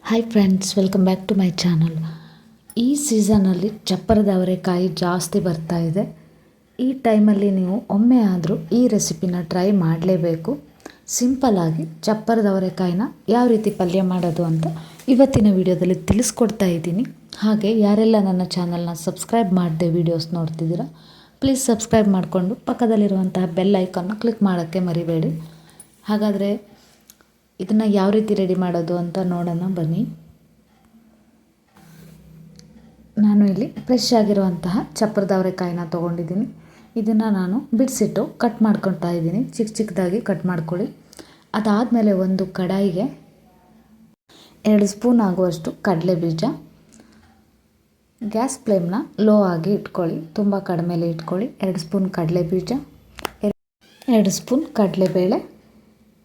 Hi friends, welcome back to my channel. ಈ ಸೀಸನಲ್ಲಿ ಚಪ್ಪರದ ಅವರೆಕಾಯಿ ಜಾಸ್ತಿ ಬರ್ತಾ ಇದೆ. ಈ ಟೈಮಲ್ಲಿ ನೀವು ಒಮ್ಮೆ ಆದರೂ ಈ ರೆಸಿಪಿನ ಟ್ರೈ ಮಾಡಲೇಬೇಕು. ಸಿಂಪಲ್ಲಾಗಿ ಚಪ್ಪರದ ಅವರೆಕಾಯಿನ ಯಾವ ರೀತಿ ಪಲ್ಯ ಮಾಡೋದು ಅಂತ ಇವತ್ತಿನ ವಿಡಿಯೋದಲ್ಲಿ ತಿಳಿಸ್ಕೊಡ್ತಾ ಇದ್ದೀನಿ. ಹಾಗೆ ಯಾರೆಲ್ಲ ನನ್ನ ಚಾನಲ್ನ ಸಬ್ಸ್ಕ್ರೈಬ್ ಮಾಡದೆ ವಿಡಿಯೋಸ್ ನೋಡ್ತಿದ್ದೀರಾ, ಪ್ಲೀಸ್ ಸಬ್ಸ್ಕ್ರೈಬ್ ಮಾಡಿಕೊಂಡು ಪಕ್ಕದಲ್ಲಿರುವಂತಹ ಬೆಲ್ ಐಕಾನ್ನ ಕ್ಲಿಕ್ ಮಾಡೋಕ್ಕೆ ಮರಿಬೇಡಿ. ಹಾಗಾದರೆ ಇದನ್ನು ಯಾವ ರೀತಿ ರೆಡಿ ಮಾಡೋದು ಅಂತ ನೋಡೋಣ ಬನ್ನಿ. ನಾನು ಇಲ್ಲಿ ಫ್ರೆಶ್ ಆಗಿರುವಂತಹ ಚಪ್ಪರದ ಅವರೆಕಾಯಿನ ತೊಗೊಂಡಿದ್ದೀನಿ. ಇದನ್ನು ನಾನು ಬಿಡಿಸಿಟ್ಟು ಕಟ್ ಮಾಡ್ಕೊತಾ ಇದ್ದೀನಿ. ಚಿಕ್ಕ ಚಿಕ್ಕದಾಗಿ ಕಟ್ ಮಾಡ್ಕೊಳ್ಳಿ. ಅದಾದಮೇಲೆ ಒಂದು ಕಡಾಯಿಗೆ 2 ಸ್ಪೂನ್ ಆಗುವಷ್ಟು ಕಡಲೆ ಬೀಜ, ಗ್ಯಾಸ್ ಫ್ಲೇಮ್ನ ಲೋ ಆಗಿ ಇಟ್ಕೊಳ್ಳಿ, ತುಂಬ ಕಡಿಮೆಲೆ ಇಟ್ಕೊಳ್ಳಿ. 2 ಸ್ಪೂನ್ ಕಡಲೆ ಬೀಜ, 2 ಸ್ಪೂನ್ ಕಡಲೆಬೇಳೆ,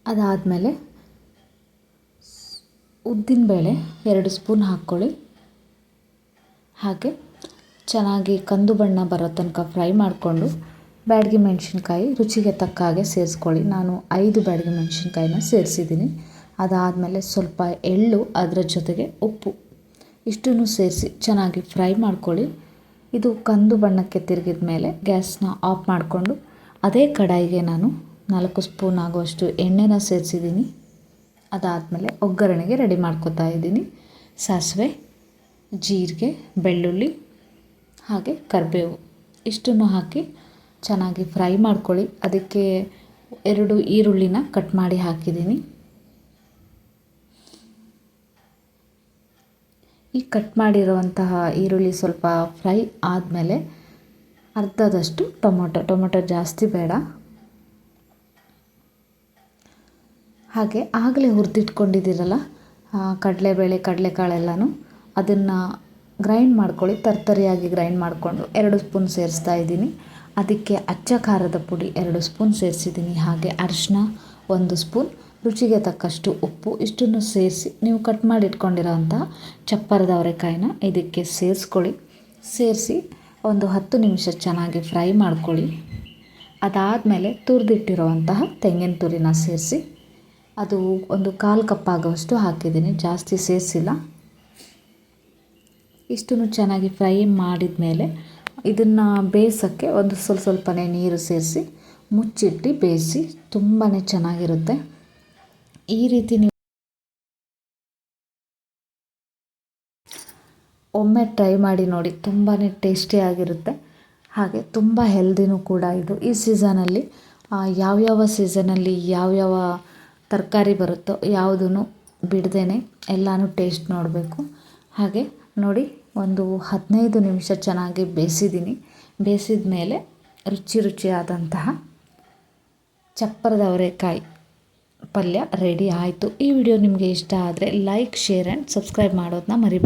ಅದಾದಮೇಲೆ ಉದ್ದಿನಬೇಳೆ 2 ಸ್ಪೂನ್ ಹಾಕ್ಕೊಳ್ಳಿ. ಹಾಗೆ ಚೆನ್ನಾಗಿ ಕಂದು ಬಣ್ಣ ಬರೋ ತನಕ ಫ್ರೈ ಮಾಡಿಕೊಂಡು ಬ್ಯಾಡಗಿ ಮೆಣಸಿನ್ಕಾಯಿ ರುಚಿಗೆ ತಕ್ಕ ಹಾಗೆ ಸೇರಿಸ್ಕೊಳ್ಳಿ. ನಾನು 5 ಬ್ಯಾಡಗಿ ಮೆಣಸಿನ್ಕಾಯಿನ ಸೇರಿಸಿದ್ದೀನಿ. ಅದಾದಮೇಲೆ ಸ್ವಲ್ಪ ಎಳ್ಳು, ಅದರ ಜೊತೆಗೆ ಉಪ್ಪು ಇಷ್ಟನ್ನು ಸೇರಿಸಿ ಚೆನ್ನಾಗಿ ಫ್ರೈ ಮಾಡ್ಕೊಳ್ಳಿ. ಇದು ಕಂದು ಬಣ್ಣಕ್ಕೆ ತಿರುಗಿದ ಮೇಲೆ ಗ್ಯಾಸ್ನ ಆಫ್ ಮಾಡಿಕೊಂಡು ಅದೇ ಕಡಾಯಿಗೆ ನಾನು 4 ಸ್ಪೂನ್ ಆಗುವಷ್ಟು ಎಣ್ಣೆನ ಸೇರಿಸಿದ್ದೀನಿ. ಅದಾದಮೇಲೆ ಒಗ್ಗರಣೆಗೆ ರೆಡಿ ಮಾಡ್ಕೊತಾ ಇದ್ದೀನಿ. ಸಾಸಿವೆ, ಜೀರಿಗೆ, ಬೆಳ್ಳುಳ್ಳಿ ಹಾಗೆ ಕರಿಬೇವು ಇಷ್ಟನ್ನು ಹಾಕಿ ಚೆನ್ನಾಗಿ ಫ್ರೈ ಮಾಡ್ಕೊಳ್ಳಿ. ಅದಕ್ಕೆ 2 ಈರುಳ್ಳಿನ ಕಟ್ ಮಾಡಿ ಹಾಕಿದ್ದೀನಿ. ಈ ಕಟ್ ಮಾಡಿರುವಂತಹ ಈರುಳ್ಳಿ ಸ್ವಲ್ಪ ಫ್ರೈ ಆದಮೇಲೆ ಅರ್ಧದಷ್ಟು ಟೊಮೊಟೊ ಜಾಸ್ತಿ ಬೇಡ. ಹಾಗೆ ಆಗಲೇ ಹುರಿದಿಟ್ಕೊಂಡಿದ್ದೀರಲ್ಲ ಕಡಲೆಬೇಳೆ, ಕಡಲೆಕಾಳೆಲ್ಲನೂ ಅದನ್ನು ಗ್ರೈಂಡ್ ಮಾಡ್ಕೊಳ್ಳಿ. ತರ್ತರಿಯಾಗಿ ಗ್ರೈಂಡ್ ಮಾಡಿಕೊಂಡು 2 ಸ್ಪೂನ್ ಸೇರಿಸ್ತಾ ಇದ್ದೀನಿ. ಅದಕ್ಕೆ ಅಚ್ಚ ಖಾರದ ಪುಡಿ 2 ಸ್ಪೂನ್ ಸೇರಿಸಿದ್ದೀನಿ. ಹಾಗೆ ಅರಿಶಿನ 1 ಸ್ಪೂನ್, ರುಚಿಗೆ ತಕ್ಕಷ್ಟು ಉಪ್ಪು ಇಷ್ಟನ್ನು ಸೇರಿಸಿ ನೀವು ಕಟ್ ಮಾಡಿ ಇಟ್ಕೊಂಡಿರೋಂತಹ ಚಪ್ಪರದ ಅವರೆಕಾಯಿನ ಇದಕ್ಕೆ ಸೇರಿಸ್ಕೊಳ್ಳಿ. ಸೇರಿಸಿ ಒಂದು 10 ನಿಮಿಷ ಚೆನ್ನಾಗಿ ಫ್ರೈ ಮಾಡ್ಕೊಳ್ಳಿ. ಅದಾದಮೇಲೆ ತುರಿದಿಟ್ಟಿರುವಂತಹ ತೆಂಗಿನ ತುರಿನ ಸೇರಿಸಿ ಅದು ಒಂದು 1/4 ಕಪ್ ಆಗುವಷ್ಟು ಹಾಕಿದ್ದೀನಿ, ಜಾಸ್ತಿ ಸೇರಿಸಿಲ್ಲ. ಇಷ್ಟನ್ನು ಚೆನ್ನಾಗಿ ಫ್ರೈ ಮಾಡಿದ ಮೇಲೆ ಇದನ್ನು ಬೇಯಿಸೋಕ್ಕೆ ಒಂದು ಸ್ವಲ್ಪನೇ ನೀರು ಸೇರಿಸಿ ಮುಚ್ಚಿಟ್ಟು ಬೇಯಿಸಿ. ತುಂಬಾ ಚೆನ್ನಾಗಿರುತ್ತೆ. ಈ ರೀತಿ ನೀವು ಒಮ್ಮೆ ಟ್ರೈ ಮಾಡಿ ನೋಡಿ, ತುಂಬಾ ಟೇಸ್ಟಿಯಾಗಿರುತ್ತೆ. ಹಾಗೆ ತುಂಬ ಹೆಲ್ದಿನೂ ಕೂಡ ಇದು. ಈ ಸೀಸನಲ್ಲಿ ಯಾವ್ಯಾವ ಸೀಸನಲ್ಲಿ ಯಾವ್ಯಾವ ತರಕಾರಿ ಬರುತ್ತೋ ಯಾವುದೂ ಬಿಡದೇನೆ ಎಲ್ಲನೂ ಟೇಸ್ಟ್ ನೋಡಬೇಕು. ಹಾಗೆ ನೋಡಿ, ಒಂದು 15 ನಿಮಿಷ ಚೆನ್ನಾಗಿ ಬೇಯಿಸಿದ್ದೀನಿ. ಬೇಯಿಸಿದ ಮೇಲೆ ರುಚಿಯಾದಂತಹ ಚಪ್ಪರದ ಅವರೆಕಾಯಿ ಪಲ್ಯ ರೆಡಿ ಆಯಿತು. ಈ ವಿಡಿಯೋ ನಿಮಗೆ ಇಷ್ಟ ಆದರೆ ಲೈಕ್, ಶೇರ್ ಆ್ಯಂಡ್ ಸಬ್ಸ್ಕ್ರೈಬ್ ಮಾಡೋದನ್ನ ಮರಿಬೇಡಿ.